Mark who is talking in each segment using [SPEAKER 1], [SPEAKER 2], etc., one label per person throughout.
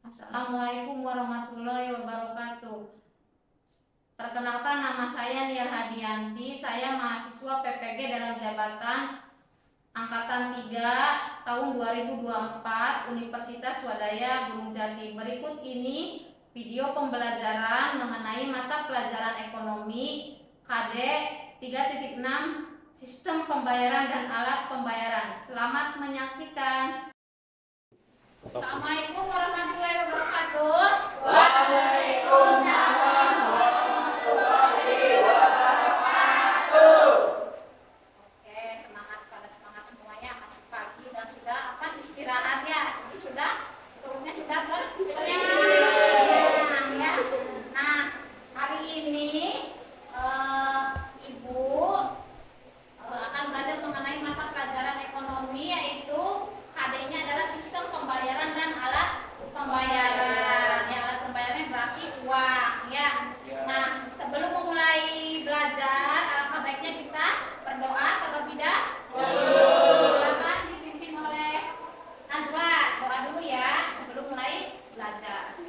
[SPEAKER 1] Assalamualaikum warahmatullahi wabarakatuh. Perkenalkan, nama saya Nia Hadianti. Saya mahasiswa PPG dalam jabatan Angkatan 3 tahun 2024 Universitas Swadaya Gunung Jati. Berikut ini video pembelajaran mengenai mata pelajaran ekonomi KD 3.6 Sistem Pembayaran dan Alat Pembayaran. Selamat menyaksikan. Assalamualaikum warahmatullahi wabarakatuh.
[SPEAKER 2] Waalaikumsalam warahmatullahi wabarakatuh.
[SPEAKER 1] Oke, semangat semuanya. Masih pagi dan sudah istirahat ya? Jadi sudah turunnya sudah ya. Nah, hari ini Ibu akan belajar mengenai mata pelajaran ekonomi, yaitu KD-nya adalah sistem pembayaran dan alat pembayaran. Ya, alat pembayarannya berarti uang ya. Nah, sebelum memulai belajar, alangkah baiknya kita berdoa terlebih dahulu. Silakan dipimpin oleh Najwa. Doa dulu ya sebelum mulai belajar.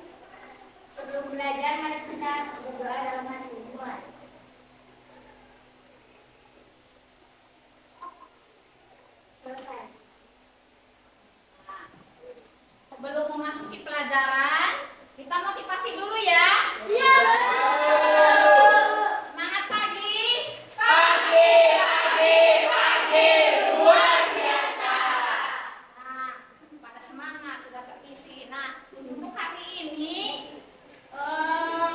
[SPEAKER 3] Sebelum belajar, mari kita berdoa dalam hati. Selesai.
[SPEAKER 1] Sebelum memasuki pelajaran, kita motivasi dulu ya.
[SPEAKER 3] Iya.
[SPEAKER 1] Semangat pagi.
[SPEAKER 2] Pagi luar biasa.
[SPEAKER 1] Nah, pada semangat sudah terisi. Nah, untuk hari ini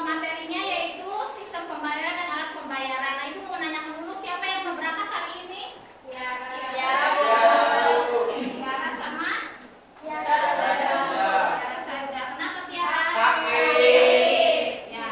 [SPEAKER 1] materinya yaitu sistem pembayaran dan alat pembayaran. Nah, Ibu mau nanya dulu, siapa yang mau berangkat hari ini? Tiara sama? Tiara saja. Kenapa Tiara?
[SPEAKER 2] Sakit.
[SPEAKER 1] Ya.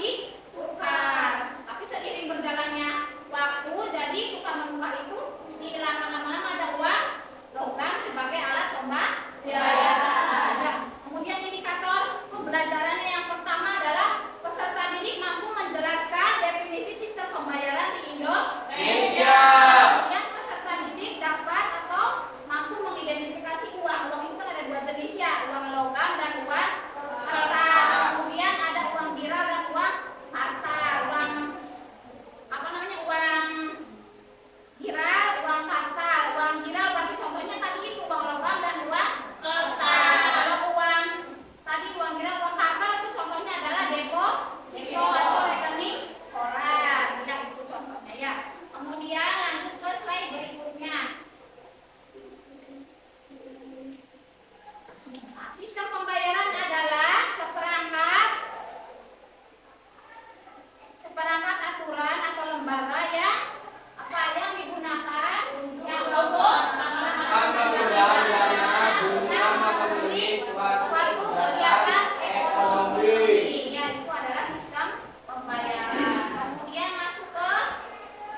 [SPEAKER 1] ditukar. Tapi seiring berjalannya waktu, jadi tukar menukar itu dihilang lama-lama ada uang logam sebagai alat pembayaran. Ya. Kemudian indikator pembelajarannya yang pertama adalah peserta didik mampu menjelaskan definisi sistem pembayaran di Indonesia. Kemudian peserta didik dapat atau mampu mengidentifikasi uang. Uang itu kan ada dua jenis ya, uang logam dan uang kertas. Kemudian ada uang viral dan uang harta. Uang apa namanya? Uang viral, uang harta. Uang viral berarti contohnya tadi itu uang logam dan uang kertas. Kalau uang tadi uang viral, uang harta itu contohnya adalah deposito atau rekening koran. Ya, itu contohnya ya. Kemudian lanjut ke slide berikutnya. Nah, sistem pembayaran adalah seperangkat aturan atau lembaga yang yang digunakan yang untuk memenuhi suatu kegiatan ekonomi. Ya, itu adalah sistem pembayaran. Kemudian masuk ke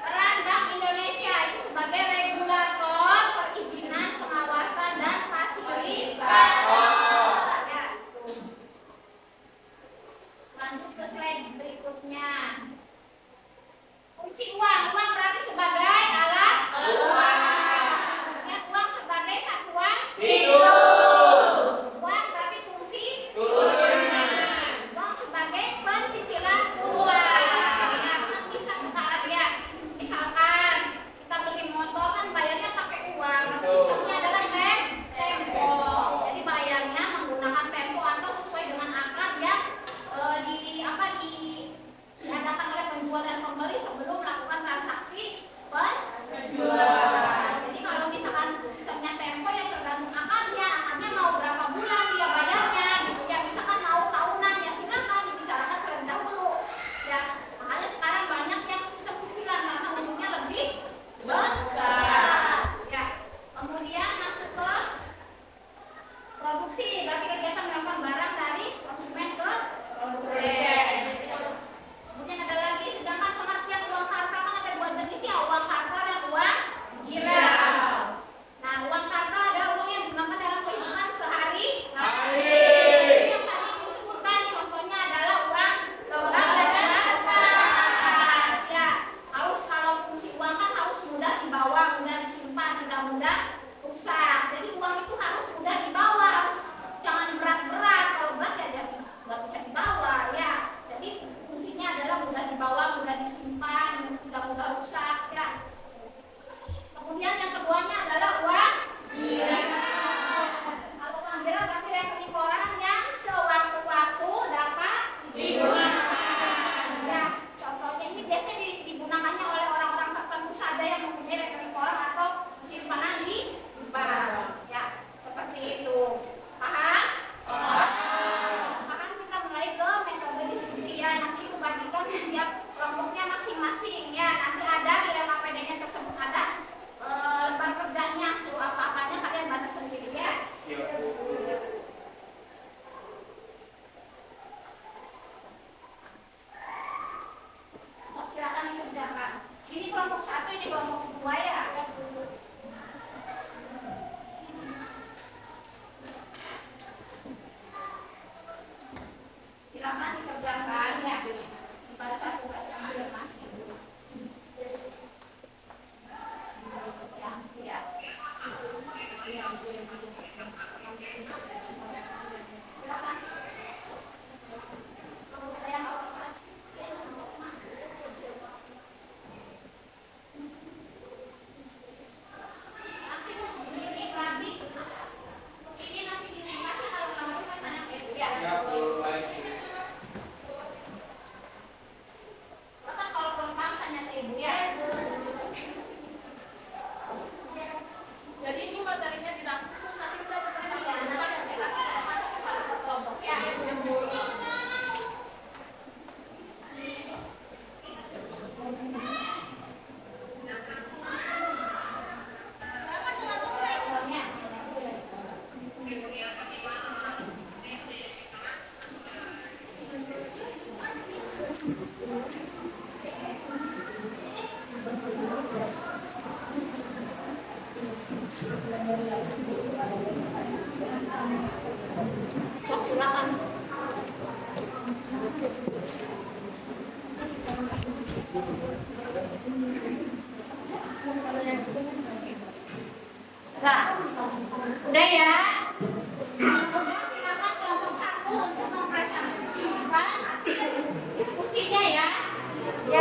[SPEAKER 1] peran Bank Indonesia itu sebagai regulator, perizinan, pengawasan dan fasilitator. Ya, itu. Lanjut ke slide berikutnya. Fungsi uang berarti sebagai alat uang. Uang sebagai satuan hidup. Uang berarti fungsi uang sebagai pencicilan uang. Ya, kan bisa sekarang ya. Misalkan kita beli motor kan bayarnya pakai uang. Sistemnya adalah tempo. Jadi bayarnya menggunakan tempo atau sesuai dengan akad yang diadakan oleh penjual dan pembeli sebelum melakukan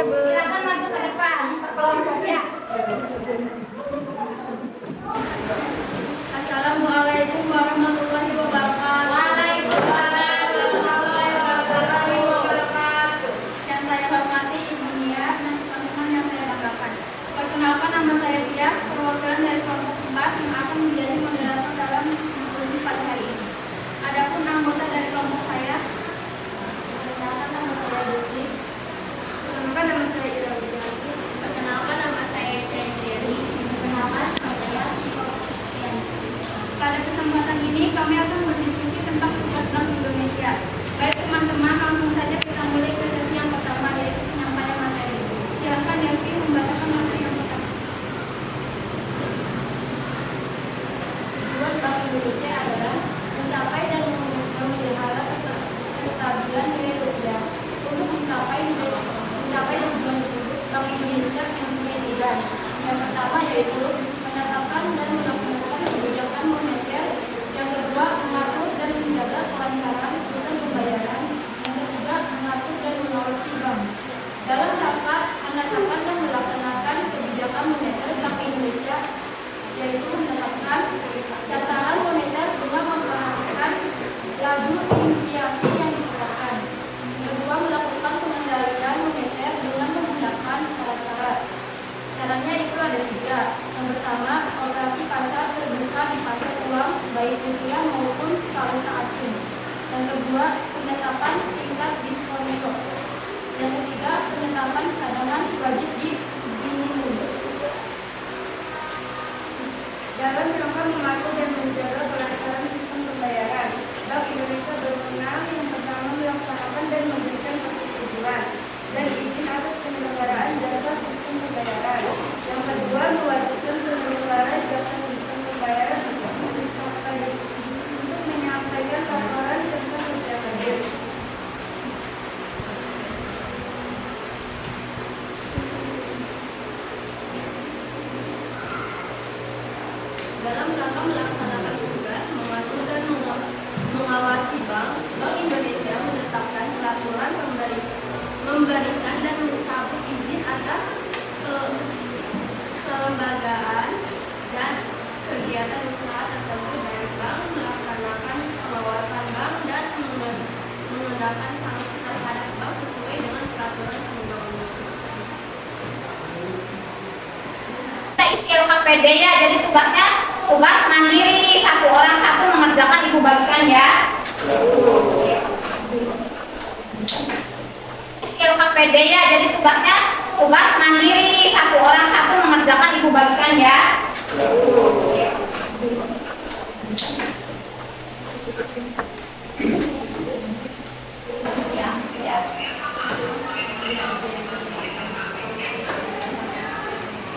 [SPEAKER 3] Bu.
[SPEAKER 1] Silakan maju ke depan berkelompoknya. Assalamualaikum warahmatullahi wabarakatuh. Waalaikumsalam warahmatullahi wabarakatuh. Yang saya hormati Ibu Nia dan teman-teman yang saya banggakan. Perkenalkan, nama saya Tias, perwakilan dari kelompok 4 yang akan menjadi moderator dalam diskusi pada hari ini. Adapun anggota dari kelompok saya, perkenalkan nama saya Dutri. Perkenalkan nama saya Ira Widianti. Perkenalkan nama saya Cendriani. Perkenalkan nama saya Syifa Kristiani. Pada kesempatan ini kami akan berdiskusi tentang tugas Bank Indonesia. Baik teman-teman, langsung saja kita mulai ke sesi yang pertama, yaitu penyampaian materi. Silakan Devi membacakan materi yang pertama.
[SPEAKER 4] Tujuan Bank Indonesia adalah mencapai dan memelihara kestabilan nilai rupiah. Untuk mencapai tujuan tersebut, Bank Indonesia mempunyai tugas. Yang pertama yaitu menetapkan dan melaksanakan kebijakan moneter. Yang kedua, mengatur dan menjaga kelancaran sistem pembayaran. Yang ketiga, mengatur dan mengawasi bank. Dalam rangka menetapkan dan melaksanakan kebijakan moneter, Bank Indonesia yaitu menetapkan sasaran moneter dengan memperhatikan laju inflasi yang ditetapkan. Kedua, melakukan pengendalian moneter dengan menggunakan cara-cara. Caranya itu ada 3. Yang pertama, operasi pasar terbuka di pasar uang baik rupiah maupun valuta asing. Yang kedua, penetapan tingkat diskon swap. Yang ketiga, penetapan cadangan wajib di minimum.
[SPEAKER 3] Dalam rangka mengatur dan menjaga pelaksanaan sistem pembayaran, Bank Indonesia berwenang yang pertama melaksanakan dan memberikan persetujuan dan izin atas penyelenggaraan jasa sistem pembayaran. Yang kedua, mewajibkan penyelenggara jasa sistem pembayaran untuk menyampaikan laporan tentang rupiah hadir.
[SPEAKER 4] Dalam rangka melaksanakan tugas mengatur dan mengawasi bank, Bank Indonesia menetapkan peraturan memberikan dan mencabut izin atas kelembagaan dan kegiatan usaha tertentu dari bank, melaksanakan pengawasan bank dan mengenakan sanksi terhadap bank sesuai dengan peraturan perundang-undangan.
[SPEAKER 1] Kita isi LKPD ya, jadi tugas mandiri, satu orang satu mengerjakan, Ibu bagikan ya. Isi LKPD ya, jadi tugas mandiri, satu orang satu mengerjakan, Ibu bagikan ya. Ya, ya.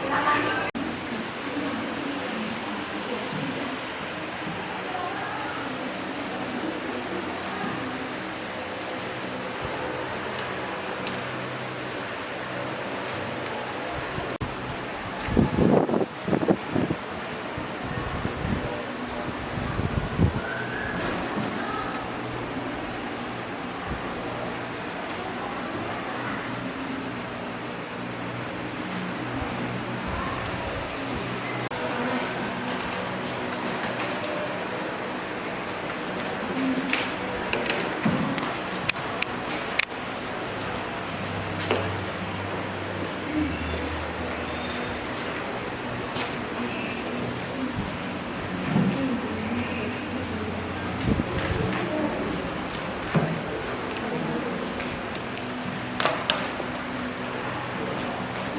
[SPEAKER 1] Silakan.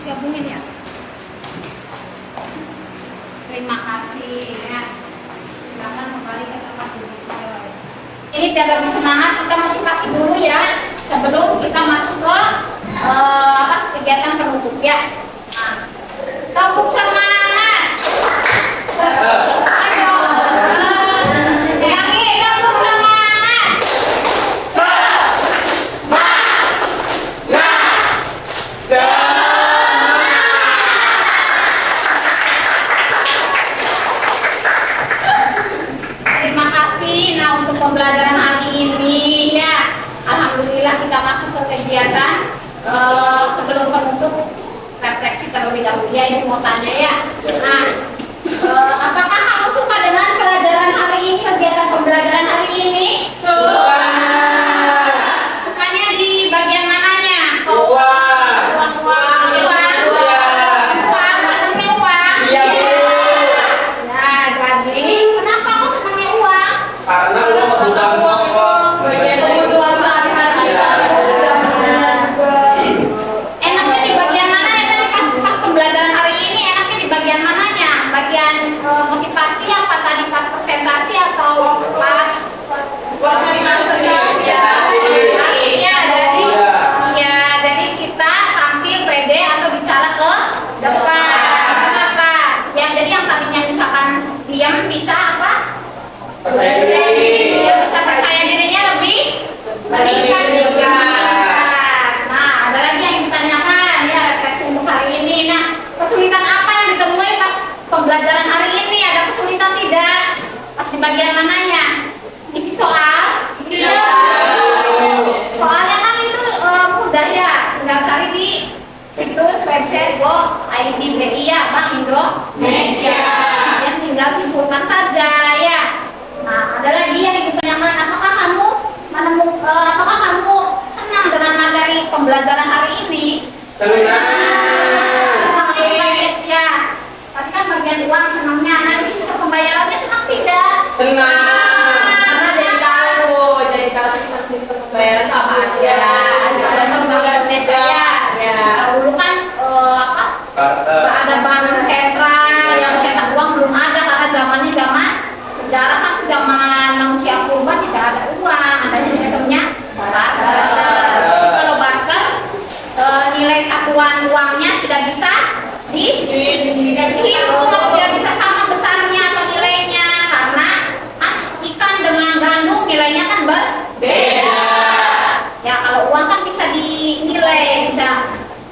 [SPEAKER 1] Gabungin ya. Terima kasih ya. Silakan kembali ke tempat duduknya. Ini biar lebih semangat, kita motivasi dulu ya sebelum kita masuk ke kegiatan penutup ya. Nah, tepuk semangat. Ayo. Lagi tepuk semangat. Terima kasih. Nah, untuk pembelajaran hari ini ya, alhamdulillah kita masuk ke kegiatan Sebelum penutup refleksi terlebih dahulu ya, Ibu mau tanya ya. Nah, apakah kamu suka dengan pelajaran hari ini, kegiatan pembelajaran hari ini?
[SPEAKER 2] Suka.
[SPEAKER 1] Sukanya di bagian mananya?
[SPEAKER 2] Uang.
[SPEAKER 1] Uang, senangnya uang?
[SPEAKER 2] Iya, Bu.
[SPEAKER 1] Nah, jadi kenapa kamu senangnya uang?
[SPEAKER 2] Karena lo kebutuhan pokok.
[SPEAKER 1] Kebutuhan sehari-hari. Enaknya di bagian mana ya tadi pas pembelajaran hari ini? Enaknya di bagian mananya? Bagian motivasi apa tadi pas presentasi atau pas ya, jadi kita tampil pede atau bicara ke depan. Jadi yang tadinya misalkan diam bisa apa? Dia bisa percaya dirinya lebih juga. Nah, ada lagi yang ditanyakan ya refleksi untuk hari ini. Nah, kesulitan apa yang ditemui pas pembelajaran hari ini? Ada kesulitan tidak? Pas di bagian mananya? Isi soal? Iya. Soalnya kan itu mudah ya, tinggal cari di situs website go.id.bi ya, Bank Indonesia. Yang tinggal simpulkan saja ya. Nah, ada lagi yang ditanyakan, apakah kamu senang dengan materi pembelajaran hari ini?
[SPEAKER 2] Senang.
[SPEAKER 1] Ya. Tadi kan bagian uang senangnya, nanti sistem pembayarannya senang tidak?
[SPEAKER 2] Senang.
[SPEAKER 5] Karena jadi tahu sistem pembayaran sama aja.
[SPEAKER 1] Indonesia ya. Dulu kan nggak ada bank sentral yang cetak uang, belum ada karena zamannya zaman sejarah kan zaman manusia purba tidak ada uang, adanya sistemnya barter. Kalau barter nilai satuan uangnya tidak bisa dihitung, tidak bisa sama besarnya atau nilainya karena kan ikan dengan gandum nilainya kan berbeda. Ya kalau uang kan bisa dinilai, bisa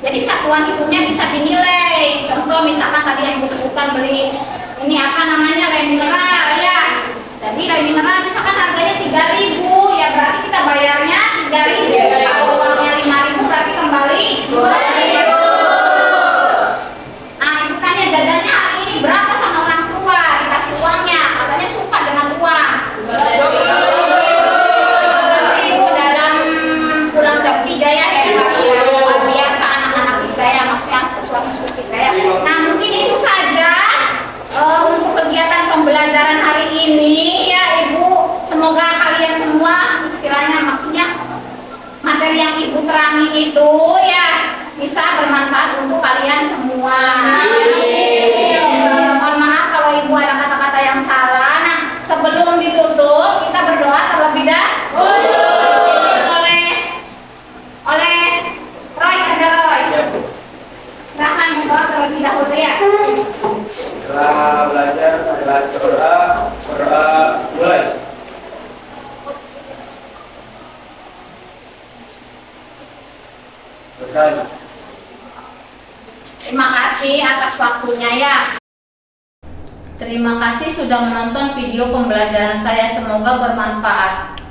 [SPEAKER 1] jadi satuan hitungnya bisa dinilai. Contoh misalkan tadi yang disebutkan beli ini apa namanya remineral ya. Jadi remineral misalkan harganya 3.000 ya berarti kita bayarnya 3.000. Kalau uangnya 5.000 berarti kembali 2.000. Nah ibu tanya jajannya hari ini berapa sama orang tua, dikasih uangnya, katanya suka dengan uang. 12.000 dalam pulang jam 3 ya, luar biasa anak-anak kita ya, maksudnya siswa-siswi kita ya. Nah mungkin itu saja untuk kegiatan pembelajaran hari ini ya Ibu. Semoga kalian semua istilahnya maksudnya materi yang Ibu terangin itu ya bisa bermanfaat untuk kalian semua. Mohon maaf kalau Ibu ada kata-kata yang salah. Nah sebelum ditutup kita berdoa terlebih dahulu oleh Roy, ada Roy. Silahkan membawa terlebih dahulu ya.
[SPEAKER 2] Setelah belajar adalah berdoa mulai. Berdoa.
[SPEAKER 1] Terima kasih atas waktunya ya. Terima kasih sudah menonton video pembelajaran saya, semoga bermanfaat.